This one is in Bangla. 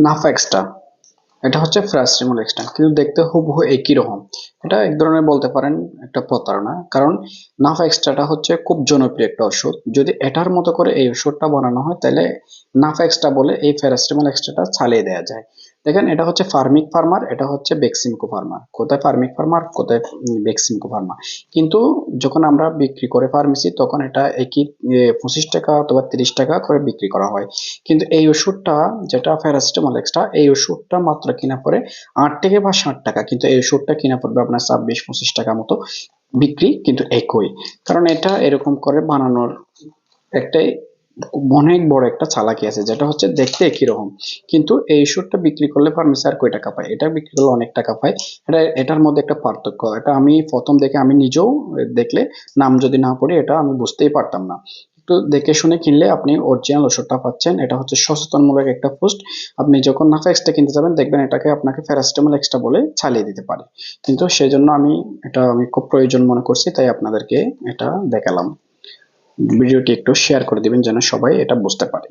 নাফা এক্সট্রা, এটা হচ্ছে প্যারাসিটামল এক্সট্রা, কিন্তু দেখতে হুবহু একই রকম। এটা এক ধরনের বলতে পারেন একটা প্রতারণা, কারণ নাফা এক্সট্রাটা হচ্ছে খুব জনপ্রিয় একটা ওষুধ। যদি এটার মতো করে এই ওষুধটা বানানো হয় তাহলে নাফা এক্সট্রা বলে এই প্যারাসিটামল এক্সট্রাটা চালিয়ে দেওয়া যায়। দেখেন, এটা হচ্ছে ফার্মিক ফার্মার, এটা হচ্ছে বেক্সিমকো ফার্মার। কোথায় ফার্মিক ফার্মার, কোথায় বেক্সিমকো ফার্মার। কিন্তু যখন আমরা বিক্রি করে ফার্মেসি, তখন এটা একই 25 টাকা অথবা 30 টাকা করে বিক্রি করা হয়। কিন্তু এই ওষুধটা, যেটা প্যারাসিটামল এক্সট্রা, এই ওষুধটা মাত্র কিনা পড়ে 8 থেকে বা 60 টাকা, কিন্তু এই ওষুধটা কিনা পড়বে আপনার 26-25 টাকা মতো বিক্রি, কিন্তু একই। কারণ এটা এরকম করে বানানোর একটাই অনেক বড় একটা চালাকি আছে, যেটা হচ্ছে দেখতে একই রকম, কিন্তু এই ওষুধটা বিক্রি করলে ফার্মেসি আর কয় টাকা পায়, এটা বিক্রি করলে অনেক টাকা পায়। এটার মধ্যে একটা পার্থক্য, এটা আমি প্রথম দেখে আমি নিজেও দেখলে, নাম যদি না পড়ি, এটা আমি বুঝতেই পারতাম না। একটু দেখে শুনে কিনলে আপনি অরিজিনাল ওষুধটা পাচ্ছেন। এটা হচ্ছে সচেতনমূলক একটা পোস্ট। আপনি যখন নাফা এক্সট্রা কিনতে যাবেন, দেখবেন এটাকে আপনাকে প্যারাসিটামল এক্সট্রা বলে চালিয়ে দিতে পারে। কিন্তু সেজন্য আমি খুব প্রয়োজন মনে করছি, তাই আপনাদেরকে এটা দেখালাম। ভিডিওটি একটু শেয়ার করে দিবেন যেন সবাই এটা বুঝতে পারে।